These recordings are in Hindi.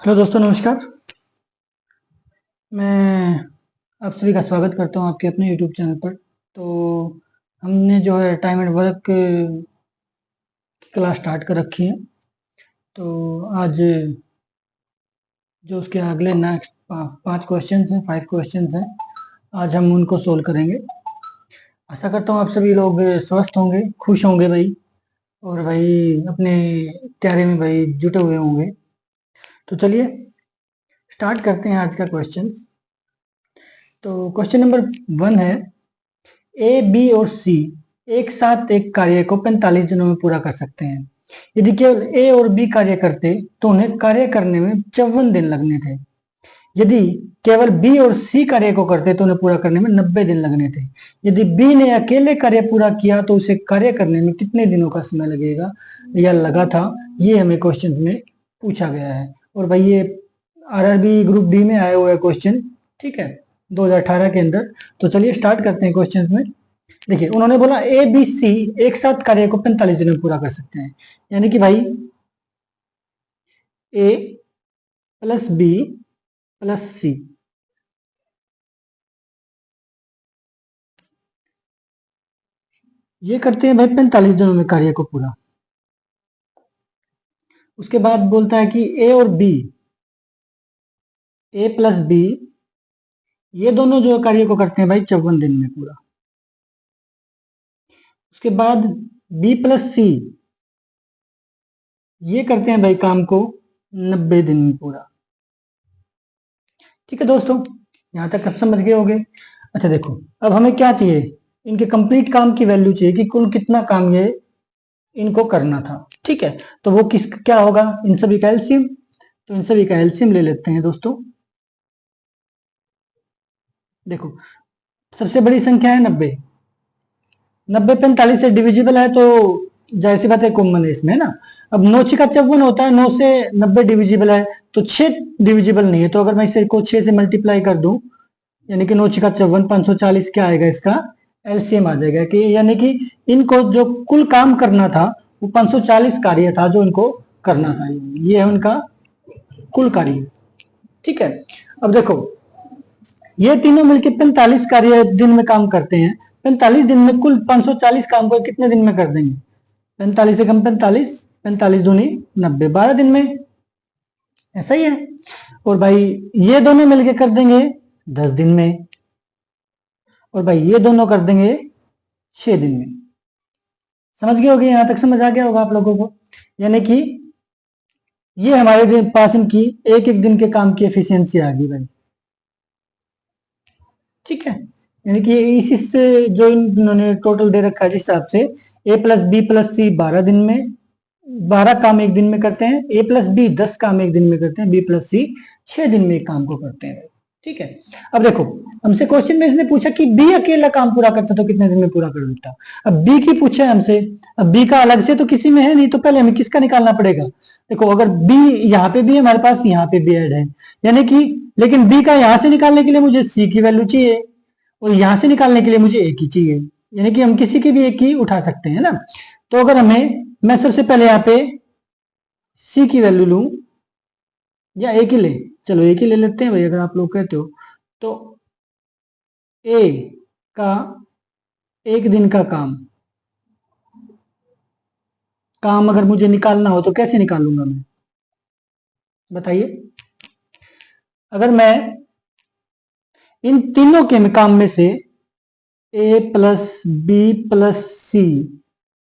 हेलो दोस्तों, नमस्कार। मैं आप सभी का स्वागत करता हूं आपके अपने यूट्यूब चैनल पर। तो हमने जो है टाइम एंड वर्क की क्लास स्टार्ट कर रखी है। तो आज जो उसके अगले नेक्स्ट 5 क्वेश्चंस हैं, 5 क्वेश्चंस हैं, आज हम उनको सोल्व करेंगे। आशा करता हूं आप सभी लोग स्वस्थ होंगे, खुश होंगे भाई, और भाई अपने तैयारी में भाई जुटे हुए होंगे। तो चलिए स्टार्ट करते हैं आज का क्वेश्चन। तो क्वेश्चन नंबर 1 है, ए, बी और सी एक साथ एक कार्य को 45 दिनों में पूरा कर सकते हैं। यदि केवल ए और बी कार्य करते तो उन्हें कार्य करने में 54 दिन लगने थे। यदि केवल बी और सी कार्य को करते तो उन्हें पूरा करने में 90 दिन लगने थे। यदि बी ने अकेले कार्य पूरा किया तो उसे कार्य करने में कितने दिनों का समय लगेगा या लगा था, ये हमें क्वेश्चन में पूछा गया है। और भाई ये आरआरबी ग्रुप डी में आया हुआ है क्वेश्चन, ठीक है, 2018 के अंदर। तो चलिए स्टार्ट करते हैं क्वेश्चन में। देखिए उन्होंने बोला ए बी सी एक साथ कार्य को 45 दिन में पूरा कर सकते हैं, यानी कि भाई ए प्लस बी प्लस सी, ये करते हैं भाई 45 दिनों में कार्य को पूरा। उसके बाद बोलता है कि ए और बी, ए प्लस बी, ये दोनों जो कार्य को करते हैं भाई 54 दिन में पूरा। उसके बाद बी प्लस सी, ये करते हैं भाई काम को 90 दिन में पूरा। ठीक है दोस्तों, यहां तक सब समझ गए होंगे। अच्छा देखो, अब हमें क्या चाहिए, इनके कंप्लीट काम की वैल्यू चाहिए कि कुल कितना काम ये इनको करना था। ठीक है, तो वो किस क्या होगा, इन सभी का एलसीएम। तो इन सभी का एलसीएम ले लेते हैं दोस्तों। देखो सबसे बड़ी संख्या है 90, 90 45 से डिविजिबल है, तो जाहिर सी बात है कॉमन है इसमें, है ना। अब 9 का 54 होता है, 9 से 90 डिविजिबल है, तो 6 डिविजिबल नहीं है। तो अगर मैं इसे को 6 से मल्टीप्लाई कर दूं, यानी कि 9 का 54, 540 क्या आएगा इसका एलसीएम आ जाएगा, कि यानी कि इनको जो कुल काम करना था वो 540 कार्य था जो इनको करना था। ये है उनका कुल कार्य। ठीक है, अब देखो ये तीनों मिलकर 45 कार्य दिन में काम करते हैं। 45 दिन में कुल 540 काम को कितने दिन में कर देंगे, 45 से कम 45, 45 दूनी 90, 12 दिन में। ऐसा ही है। और भाई ये दोनों मिलकर कर देंगे 10 दिन में, और भाई ये दोनों कर देंगे 6 दिन में। समझ गए होगे, यहां तक समझ आ गया होगा आप लोगों को। यानी कि ये हमारे पास इनकी एक एक दिन के काम की एफिशिएंसी आ गई भाई। ठीक है, यानी कि इस से जो इन्होंने टोटल दे रखा है जिस हिसाब से ए प्लस बी प्लस सी 12 दिन में, 12 काम एक दिन में करते हैं, ए प्लस बी 10 काम एक दिन में करते हैं, बी प्लस सी 6 दिन में एक काम को करते हैं। ठीक है, अब देखो हमसे क्वेश्चन में इसने पूछा कि बी अकेला काम पूरा करता तो कितने दिन में पूरा कर देता। अब बी की पूछा है हमसे, अब बी का अलग से तो किसी में है नहीं, तो पहले हमें किसका निकालना पड़ेगा। देखो अगर बी यहाँ पे भी है हमारे पास, यहाँ पे भी ऐड है, यानी कि, लेकिन बी का यहां से निकालने के लिए मुझे सी की वैल्यू चाहिए, और यहां से निकालने के लिए मुझे एक ही चाहिए, यानी कि हम किसी की भी एक ही उठा सकते हैं ना। तो अगर हमें, मैं सबसे पहले यहाँ पे सी की वैल्यू लूं या एक ही ले, चलो एक ही ले लेते हैं भाई अगर आप लोग कहते हो। तो ए का एक दिन का काम काम अगर मुझे निकालना हो तो कैसे निकालूंगा मैं, बताइए। अगर मैं इन तीनों के काम में से ए प्लस बी प्लस सी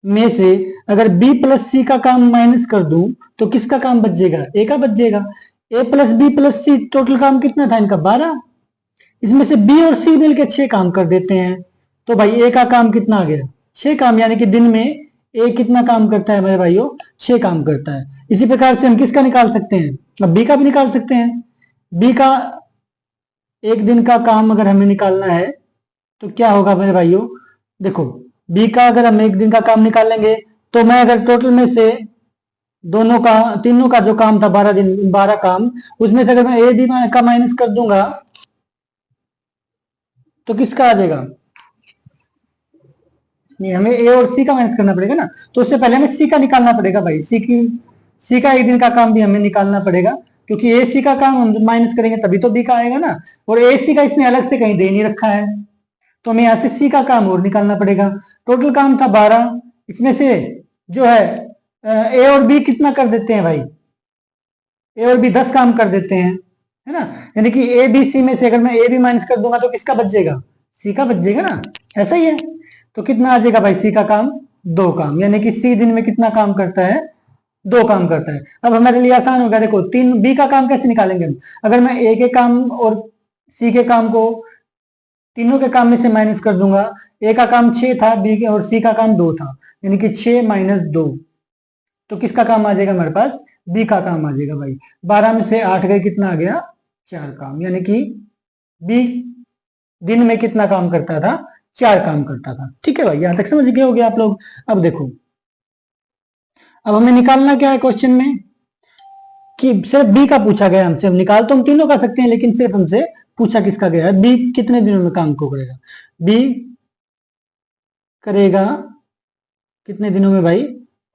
में से अगर बी प्लस सी का काम माइनस कर दूं तो किसका काम बचेगा, ए का बचेगा। ए प्लस बी प्लस सी टोटल काम कितना था इनका, 12। इसमें से बी और सी मिलकर 6 काम कर देते हैं, तो भाई ए का काम कितना आ गया, 6 काम, यानी कि दिन में ए कितना काम करता है मेरे भाइयों, 6 काम करता है। इसी प्रकार से हम किसका निकाल सकते हैं, अब बी का भी निकाल सकते हैं। बी का एक दिन का काम अगर हमें निकालना है तो क्या होगा मेरे भाइयों, देखो बी का अगर हम एक दिन का काम निकालेंगे, तो मैं अगर टोटल में से दोनों का, तीनों का जो काम था 12 दिन 12 काम, उसमें से अगर मैं ए डी का माइनस कर दूंगा तो किसका आ जाएगा, नहीं हमें ए और सी का माइनस करना पड़ेगा ना। तो उससे पहले हमें सी का निकालना पड़ेगा भाई, सी का एक दिन का काम भी हमें निकालना पड़ेगा। क्योंकि ए सी का काम हम माइनस करेंगे तभी तो बी का आएगा ना, और ए सी का इसने अलग से कहीं दे नहीं रखा है, तो हमें यहाँ से सी का काम और निकालना पड़ेगा। टोटल काम था 12, इसमें से जो है ए और बी कितना कर देते हैं भाई, ए और बी 10 काम कर देते हैं, है ना। यानी कि ए बी सी में से अगर मैं ए बी माइनस कर दूंगा तो किसका बच जाएगा, सी का बच जाएगा ना, ऐसा ही है। तो कितना आ जाएगा भाई सी का काम, 2 काम, यानी कि सी दिन में कितना काम करता है, 2 काम करता है। अब हमारे लिए आसान हो गया, देखो तीन बी का काम कैसे निकालेंगे हम, अगर मैं ए के काम और सी के काम को तीनों के काम में से माइनस कर दूंगा, ए का काम 6 था, बी के और सी का काम 2 था, यानी कि 6 माइनस 2, तो किसका काम आ जाएगा हमारे पास, बी का काम आ जाएगा भाई। 12 में से 8 गए, कितना आ गया, 4 काम, यानी कि बी दिन में कितना काम करता था, 4 काम करता था। ठीक है भाई, यहां तक समझ गए होगे आप लोग। अब देखो, अब हमें निकालना क्या है क्वेश्चन में, कि सिर्फ बी का पूछा गया हमसे, हम निकाल तो हम तीनों का सकते हैं, लेकिन सिर्फ हमसे पूछा किसका गया है, बी कितने दिनों में काम को करेगा, बी करेगा कितने दिनों में भाई,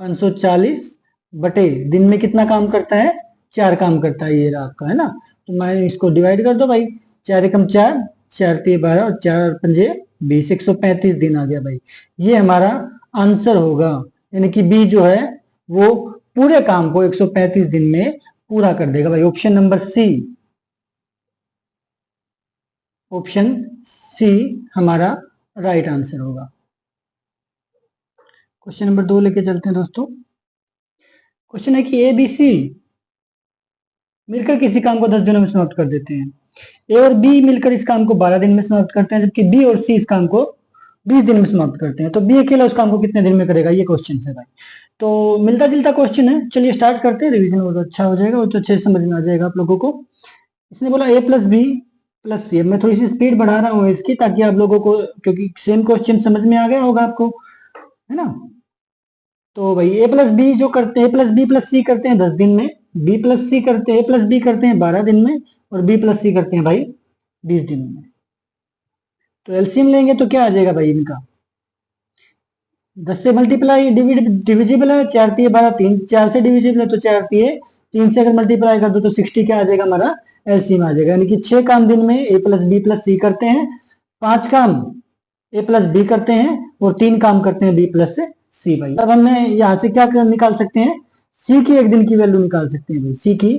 540 बटे दिन में कितना काम करता है, 4 काम करता है, ये रहा आपका, है ना। तो मैं इसको डिवाइड कर दो भाई, 4 एकम 4, 4 तिये 12 और 4 पंजे 20, 135 दिन आ गया भाई, ये हमारा आंसर होगा। यानी कि बी जो है वो पूरे काम को 135 दिन में पूरा कर देगा भाई, option number C, option C हमारा राइट आंसर होगा। क्वेश्चन नंबर 2 लेके चलते हैं दोस्तों। क्वेश्चन है कि ए बी सी मिलकर किसी काम को 10 दिनों में समाप्त कर देते हैं, ए और बी मिलकर इस काम को 12 दिन में समाप्त करते हैं, जबकि बी और सी इस काम को 20 दिन में समाप्त करते हैं, तो बी अकेला उस काम को कितने दिन में करेगा, ये क्वेश्चन है भाई। तो मिलता जुलता क्वेश्चन है, चलिए स्टार्ट करते हैं, रिवीजन बहुत अच्छा हो जाएगा, वो तो अच्छे से समझ में आ जाएगा आप लोगों को। इसने बोला ए प्लस बी प्लस सी, मैं थोड़ी सी स्पीड बढ़ा रहा हूँ इसकी, ताकि आप लोगों को, क्योंकि सेम क्वेश्चन समझ में आ गया होगा आपको, है ना। तो भाई ए प्लस बी जो करते हैं, ए प्लस बी प्लस सी करते हैं 10 दिन में, बी प्लस सी करते हैं, ए प्लस बी करते हैं 12 दिन में, और बी प्लस सी करते हैं भाई 20 दिनों में। तो एलसीएम लेंगे तो क्या आ जाएगा भाई इनका, 10 से मल्टीप्लाई डिविजिबल है, 4 तिये 12, 3 4 से डिविजिबल है तो 4 तिये 3 से अगर मल्टीप्लाई कर दो तो 60 क्या आ जाएगा हमारा, एलसीएम आ जाएगा। यानी कि 6 काम दिन में ए प्लस बी प्लस सी करते हैं, 5 काम ए प्लस बी करते हैं, और 3 काम करते हैं बी प्लस सी भाई। अब हमें यहाँ से क्या निकाल सकते हैं, सी की एक दिन की वैल्यू निकाल सकते हैं भाई, सी की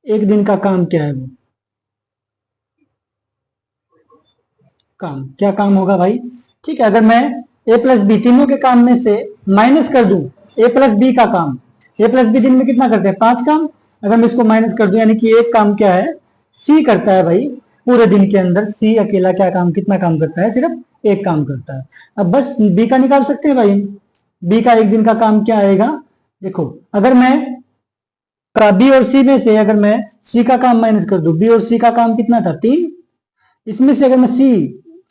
एक दिन का काम क्या है, वो काम क्या काम होगा भाई। ठीक है, अगर मैं ए प्लस बी तीनों के काम में से माइनस कर दूं ए प्लस बी का काम, ए प्लस बी दिन में कितना करते हैं, 5 काम, अगर मैं इसको माइनस कर दूं, यानी कि एक काम क्या है, सी करता है भाई पूरे दिन के अंदर, सी अकेला क्या काम, कितना काम करता है, सिर्फ एक काम करता है। अब बस बी का निकाल सकते हैं भाई, बी का एक दिन का काम क्या आएगा, देखो अगर मैं बी और सी में से अगर मैं सी का काम माइनस कर दूं, बी और सी का काम कितना था, 3, इसमें से अगर मैं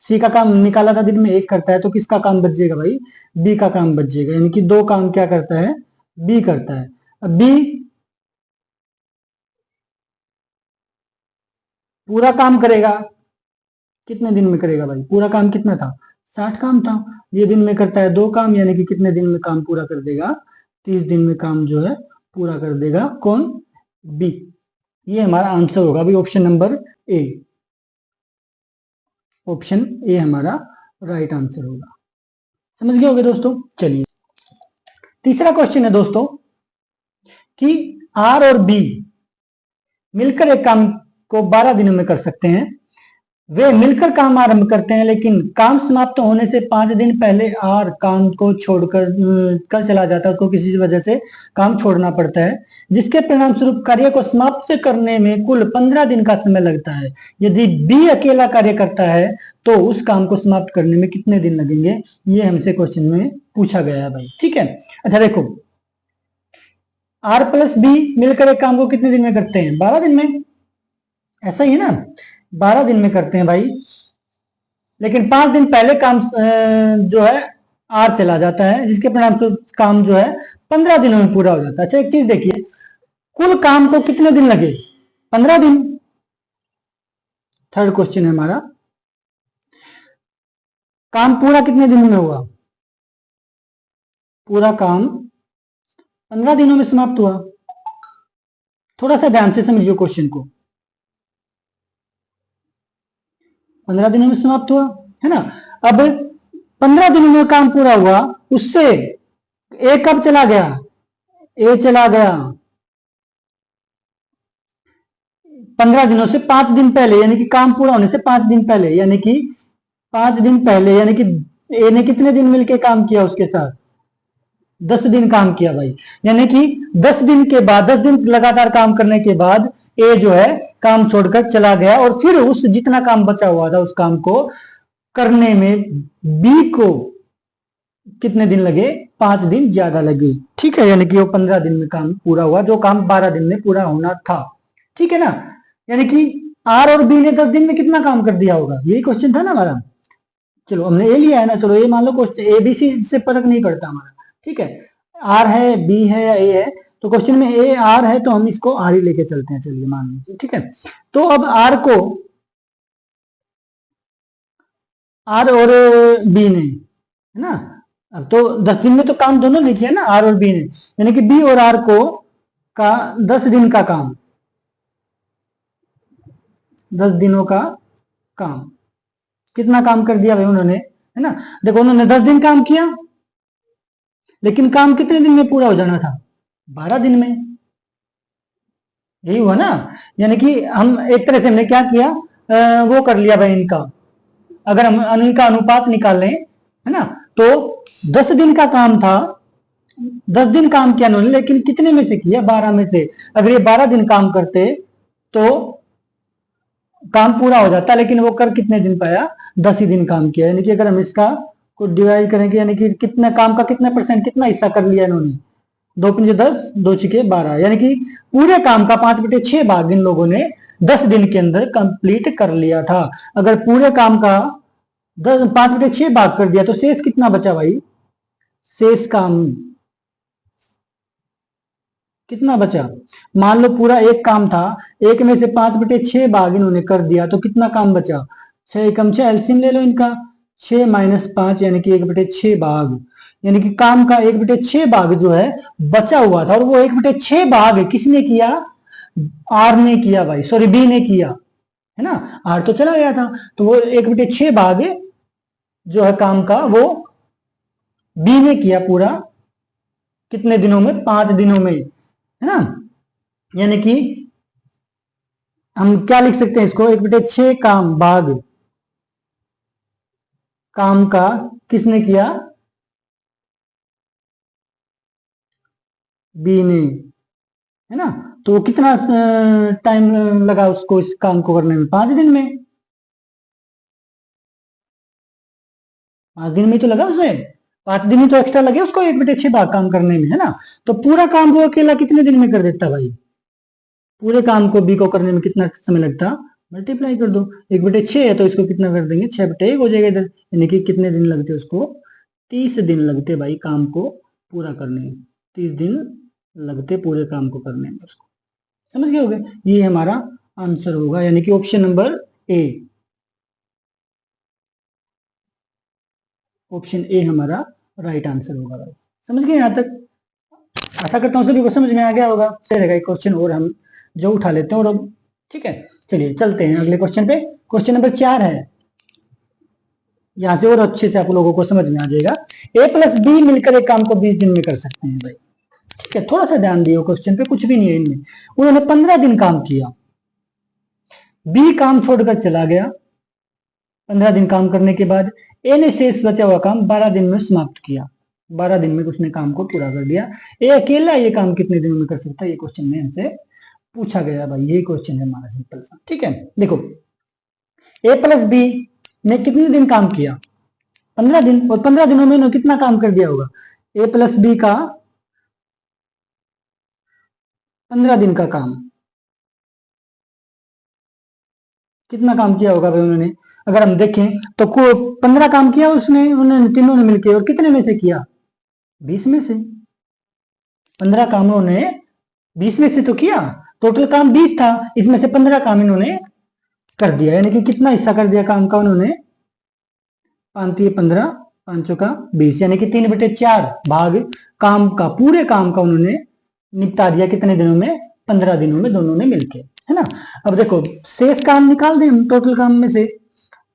सी का काम निकाला था दिन में, एक करता है, तो किसका काम बच जाएगा भाई, बी का काम बच जाएगा। यानी कि 2 काम क्या करता है, बी करता है। अब बी पूरा काम करेगा, कितने दिन में करेगा भाई, पूरा काम कितना था, 60 काम था, ये दिन में करता है 2 काम, यानी कि कितने दिन में काम पूरा कर देगा, 30 दिन में काम जो है पूरा कर देगा, कौन, बी। ये हमारा आंसर होगा भाई, option number A, option A हमारा राइट आंसर होगा। समझ गए होगे दोस्तों। चलिए तीसरा क्वेश्चन है दोस्तों, कि आर और बी मिलकर एक काम को 12 दिनों में कर सकते हैं, वे मिलकर काम आरंभ करते हैं, लेकिन काम समाप्त होने से 5 दिन पहले आर काम को छोड़कर कर चला जाता है, उसको किसी वजह से काम छोड़ना पड़ता है, जिसके परिणाम स्वरूप कार्य को समाप्त करने में कुल 15 दिन का समय लगता है। यदि बी अकेला कार्य करता है तो उस काम को समाप्त करने में कितने दिन लगेंगे, ये हमसे क्वेश्चन में पूछा गया है भाई। ठीक है, अच्छा देखो, आर प्लस बी मिलकर एक काम को कितने दिन में करते हैं, 12 दिन में, ऐसा ही है ना, 12 दिन में करते हैं भाई, लेकिन 5 दिन पहले काम जो है आर चला जाता है, जिसके परिणाम तो काम जो है 15 दिनों में पूरा हो जाता है। अच्छा एक चीज देखिए, कुल काम को कितने दिन लगे, 15 दिन। थर्ड क्वेश्चन है हमारा, काम पूरा कितने दिनों में हुआ, पूरा काम 15 दिनों में समाप्त हुआ। थोड़ा सा ध्यान से समझिए क्वेश्चन को। 15 दिनों में समाप्त हुआ, है ना। अब 15 दिनों में काम पूरा हुआ, उससे ए कब चला गया, ए चला गया 15 दिनों से 5 दिन पहले, यानी कि काम पूरा होने से 5 दिन पहले, यानी कि 5 दिन पहले, यानी कि ए ने कितने दिन मिलके काम किया उसके साथ, 10 दिन काम किया भाई। यानी कि 10 दिन के बाद, 10 दिन लगातार काम करने के बाद ए जो है काम छोड़कर चला गया, और फिर उस जितना काम बचा हुआ था उस काम को करने में बी को कितने दिन लगे, 5 दिन ज्यादा लगे, ठीक है। यानी कि वो 15 दिन में काम पूरा हुआ, जो काम 12 दिन में पूरा होना था, ठीक है ना। यानी कि आर और बी ने 10 दिन में कितना काम कर दिया होगा, यही क्वेश्चन था ना हमारा। चलो हमने ए लिया है ना, चलो ए मान लो, क्वेश्चन ए बी सी से फर्क नहीं पड़ता हमारा, ठीक है। आर है, बी है या ए है, तो क्वेश्चन में ए आर है तो हम इसको आर ही लेके चलते हैं, चलिए मान लीजिए, ठीक है। तो अब आर को, आर और बी ने, है ना, अब तो 10 दिन में तो काम दोनों ने किया ना, आर और बी ने, यानी कि बी और आर को का 10 दिन का काम, 10 दिनों का काम, कितना काम कर दिया भाई उन्होंने, है ना। देखो उन्होंने 10 दिन काम किया, लेकिन काम कितने दिन में पूरा हो जाना था, 12 दिन में, यही हुआ ना। यानी कि हम एक तरह से हमने क्या किया, वो कर लिया भाई इनका, अगर हम इनका अनुपात निकाल लें, है ना, तो 10 दिन का काम था, 10 दिन काम किया उन्होंने, लेकिन कितने में से किया, 12 में से। अगर ये 12 दिन काम करते तो काम पूरा हो जाता, लेकिन वो कर कितने दिन पाया, 10 ही दिन काम किया। यानी कि अगर हम इसका को डिवाइड करेंगे, यानी कि कितना काम का कितना परसेंट, कितना हिस्सा कर लिया इन्होंने, 2 पंजे 10, 2 छिके 12, यानी कि पूरे काम का 5/6 भाग इन लोगों ने 10 दिन के अंदर कंप्लीट कर लिया था। अगर पूरे काम का 5/6 भाग कर दिया तो शेष कितना बचा भाई, शेष काम कितना बचा। मान लो पूरा एक काम था, एक में से 5/6 भाग इन्होंने कर दिया, तो कितना काम बचा, 6 एकम 6, एलसीएम ले लो इनका, 6 - 5 यानी कि 1/6 भाग, यानी कि काम का 1/6 भाग जो है बचा हुआ था, और वो 1/6 भाग किसने किया, आर ने किया भाई, सॉरी बी ने किया, है ना। आर तो चला गया था, तो वो 1/6 भाग जो है काम का वो बी ने किया पूरा, कितने दिनों में, 5 दिनों में, है ना। यानी कि हम क्या लिख सकते हैं इसको, 1/6 काम भाग काम का किसने किया, बी ने, है ना। तो कितना टाइम लगा उसको इस काम को करने में, 5 दिन में, 5 दिन में तो लगा उसे, 5 दिन ही तो एक्स्ट्रा लगे उसको 1/6 भाग काम करने में, है ना। तो पूरा काम वो अकेला कितने दिन में कर देता भाई, पूरे काम को बी को करने में कितना समय लगता, मल्टीप्लाई कर दो, 1/6 है तो इसको कितना कर देंगे, 6/1 हो जाएगा इधर, यानी कि कितने दिन लगते उसको, 30 दिन लगते भाई काम को पूरा करने में, 30 दिन लगते पूरे काम को करने में उसको, समझ गए होगे। ये हमारा आंसर होगा, यानी कि option number A, option A हमारा राइट आंसर होगा भाई। समझ गए यहाँ तक, आशा करता हूँ सभी को समझ में आ गया होगा। रहेगा एक क्वेश्चन और हम जो उठा लेते हैं, और ठीक है चलिए चलते हैं अगले क्वेश्चन पे। क्वेश्चन नंबर 4 है, यहां से और अच्छे से आप लोगों को समझ में आ जाएगा। ए प्लस बी मिलकर एक काम को 20 दिन में कर सकते हैं भाई, ठीक है। थोड़ा सा ध्यान दियो क्वेश्चन पे, कुछ भी नहीं है इनमें। उन्होंने 15 दिन काम किया, बी काम छोड़कर चला गया, 15 दिन काम करने के बाद ए ने शेष बचा हुआ काम 12 दिन में समाप्त किया, 12 दिन में उसने काम को पूरा कर दिया। ए अकेला ये काम कितने दिनों में कर सकता है, ये क्वेश्चन में हमसे पूछा गया भाई, यही क्वेश्चन है हमारा सिंपल सा, ठीक है। देखो ए प्लस बी ने कितने दिन काम किया, 15 दिन, और 15 दिनों में इन्होंने कितना काम कर दिया होगा, ए प्लस बी का 15 दिन का काम, कितना काम किया होगा भाई उन्होंने। अगर हम देखें तो 15 काम किया उसने, उन्होंने तीनों ने मिलकर, और कितने में से किया, 20 में से। 15 काम उन्होंने 20 में से तो किया, टोटल काम 20 था, इसमें से 15 काम इन्होंने कर दिया, यानी कि कितना हिस्सा कर दिया काम का उन्होंने, 5×15, 5×20, यानी कि 3/4 भाग काम का, पूरे काम का उन्होंने निपटा दिया कितने दिनों में, 15 दिनों में दोनों ने मिलके, है ना। अब देखो शेष काम निकाल दें हम टोटल काम में से।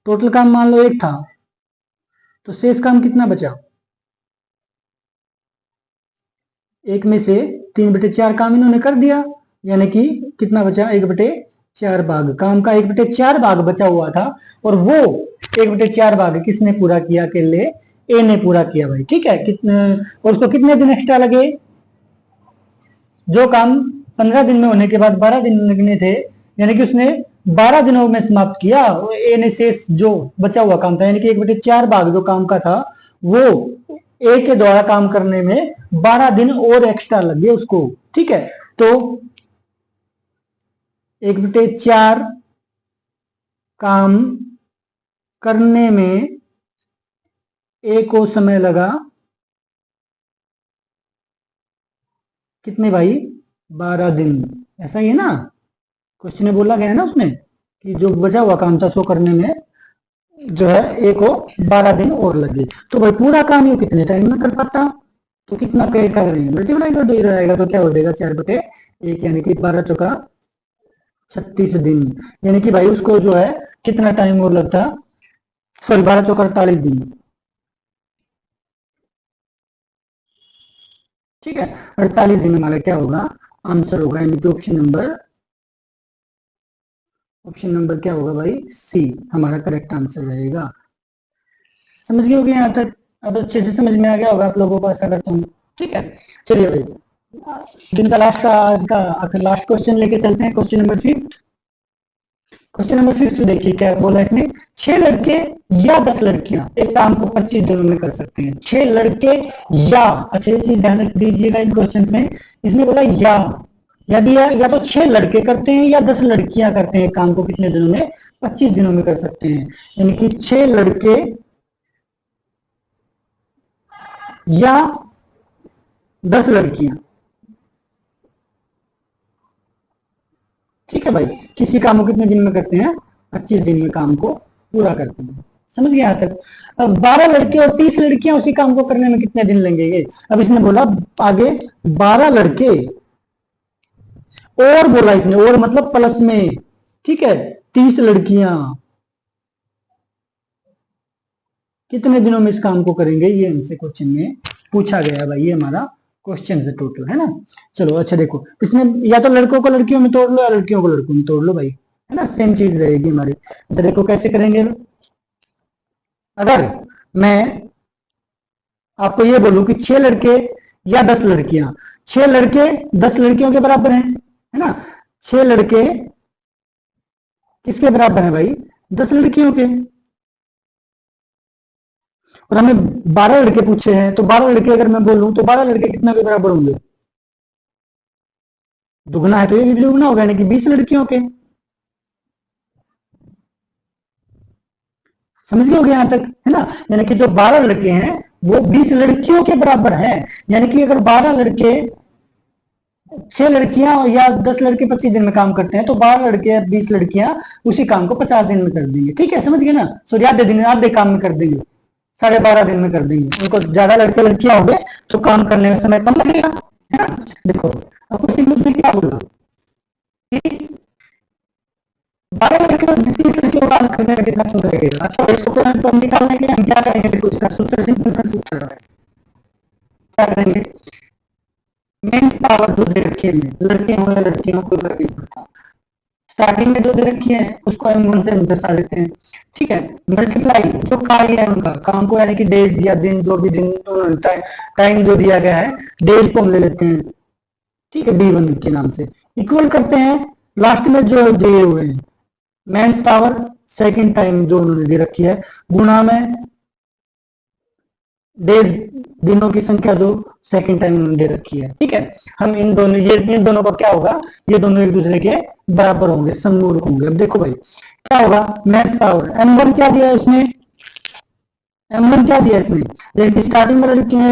टोटल काम मान लो 1 था, तो शेष काम कितना बचा? 1 में से 3/4 काम इन्होंने कर दिया, यानी कि कितना बचा? 1/4 भाग काम का 1/4 भाग बचा हुआ था, और वो 1/4 भाग किसने पूरा किया? अकेले ए ने पूरा किया भाई, ठीक है। कितने, और उसको कितने दिन एक्स्ट्रा लगे? जो काम 15 दिन में होने के बाद 12 दिन लगने थे, यानी कि उसने 12 दिनों में समाप्त किया। ए ने शेष जो बचा हुआ काम था, यानी कि 1/4 भाग जो काम का था, वो ए के द्वारा काम करने में 12 दिन और एक्स्ट्रा लग गए उसको, ठीक है। तो 1/4 काम करने में ए को समय लगा कितने भाई? 12 दिन। ऐसा ही है ना, क्वेश्चन में बोला गया है ना उसमें कि जो बचा हुआ काम था उसको करने में जो है ए को 12 दिन और लगे। तो भाई पूरा काम ये कितने टाइम में कर पाता? तो कितना पे कर रहे हैं, मल्टीप्लाई कर दे रहेगा, तो क्या हो जाएगा? 4/1, यानी कि 12 चौका 36 दिन, यानी कि भाई उसको जो है कितना टाइम और लगता? सॉरी, 12 चौका 48 दिन, ठीक है। 48 दिन में हमारा क्या होगा? आंसर होगा, यानी कि ऑप्शन नंबर क्या होगा भाई? सी हमारा करेक्ट आंसर रहेगा। समझ गए होगे यहाँ तक? अब अच्छे से समझ में आ गया होगा आप लोगों को, ऐसा करता हूँ, ठीक है। चलिए भाई, दिन का लास्ट का आज का आखिर लास्ट क्वेश्चन लेके चलते हैं, क्वेश्चन नंबर 5। क्वेश्चन नंबर 6 देखिए क्या बोला इसने। 6 लड़के या 10 लड़कियां एक काम को 25 दिनों में कर सकते हैं। 6 लड़के या, अच्छा ये चीज ध्यान रख दीजिएगा इन क्वेश्चन में, इसने बोला या दिया, या तो 6 लड़के करते हैं या 10 लड़कियां करते हैं काम को कितने दिनों में? 25 दिनों में कर सकते हैं, यानी कि 6 लड़के या 10 लड़कियां, ठीक है भाई। किसी काम को कितने दिन में करते हैं? 25 दिन में काम को पूरा करते हैं। समझ गए यहाँ तक? अब 12 लड़के और 30 लड़कियां उसी काम को करने में कितने दिन लगेंगे? अब इसने बोला आगे 12 लड़के, और बोला इसने, और मतलब प्लस में, ठीक है, 30 लड़कियां कितने दिनों में इस काम को करेंगे? ये हमसे क्वेश्चन में पूछा गया है भाई, ये हमारा क्वेश्चन से टोटल, है ना। चलो अच्छा देखो, इसमें या तो लड़कों को लड़कियों में तोड़ लो या लड़कियों को लड़कों में तोड़ लो भाई, है ना, सेम चीज रहेगी हमारी। अच्छा देखो कैसे करेंगे। अगर मैं आपको ये बोलूं कि 6 लड़के या 10 लड़कियां, 6 लड़के 10 लड़कियों के बराबर हैं, है ना। 6 लड़के किसके बराबर हैं भाई? 10 लड़कियों के। और हमें 12 लड़के पूछे हैं, तो 12 लड़के अगर मैं बोलूं तो 12 लड़के कितना के बराबर होंगे? दुगना है तो ये भी दुगना होगा, यानी कि 20 लड़कियों के। समझ गए होगे यहाँ तक, है ना। यानी कि जो 12 लड़के हैं वो 20 लड़कियों के बराबर हैं, यानी कि अगर 12 लड़के 6 लड़कियां या 10 लड़के 25 दिन में काम करते हैं, तो 12 लड़के या 20 लड़कियां उसी काम को 50 दिन में कर देंगे, ठीक है। समझ गए ना। सो आधे काम में कर देंगे, 12.5 दिन में कर देंगे। उनको ज्यादा लड़के लड़कियां होंगे तो काम करने में समय कम लगेगा, है ना। देखो अब क्वेश्चन में क्या बोला, 12 लड़के और 30 लड़के को काम करने में कितना समय लगेगा? अच्छा इसको हम निकालने के लिए हम क्या करेंगे? देखो इसका सूत्र सिंपल सा सूत्र है, क्या करेंगे? मेन पावर जो दे रखी है, लड़के हो या लड़कियां कोई फर्क नहीं पड़ता, स्टार्टिंग में जो दे रखी है उसको हम 1 से दर्शा देते हैं, ठीक है। मल्टीप्लाई जो कार्य है उनका काम को, यानी कि डेज या दिन, जो भी दिन टाइम जो दिया गया है, डेज को हम ले लेते हैं, ठीक है, D1 के नाम से, इक्वल करते हैं लास्ट में जो दिए हुए हैं मेंस पावर सेकंड टाइम जो उन्होंने दे रखी है, गुणा में डेज दिनों की संख्या जो सेकंड टाइम उन्होंने दे रखी है, ठीक है। हम इन दोनों का क्या होगा? ये दोनों एक दूसरे के बराबर होंगे, सममूलक होंगे। अब देखो भाई क्या होगा, मेंस पावर M1 क्या दिया है इसमें? M1 क्या दिया इसमें? देखिए स्टार्टिंग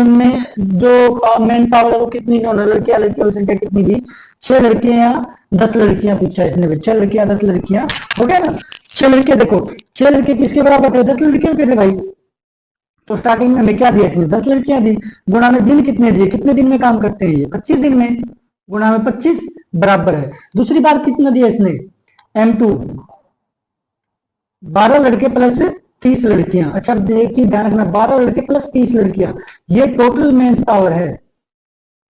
में जो मेन पावर है वो कितनी, लड़कियां लड़कियों की संख्या कितनी थी? 6 लड़कियां 10 लड़कियां पूछा इसने, 6 लड़कियां 10 लड़कियां, हो गया ना। 6 लड़के, देखो 6 लड़के किसके बराबर थे? 10 लड़कियों के थे भाई। तो स्टार्टिंग में हमें क्या दिया इसने? 10 लड़कियां दी, गुणा में दिन कितने दिए, कितने दिन में काम करते हैं ये? 25 दिन में। गुणा में 25 बराबर है। दूसरी बार कितना दिया इसने, M2, 12 लड़के प्लस 30 लड़कियां। अच्छा अब एक चीज ध्यान रखना, 12 लड़के प्लस 30 लड़कियां, ये टोटल मेंस पावर है,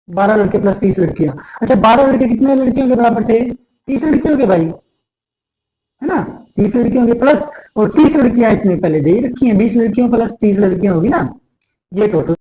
12 लड़के प्लस 30 लड़कियां। अच्छा 12 लड़के कितने लड़कियों के बराबर थे, 30 लड़कियों के भाई, है ना, 30 लड़कियों के प्लस, और 30 लड़कियां इसने पहले दे रखी हैं, 20 लड़कियों प्लस 30 लड़कियां होगी ना, ये टोटल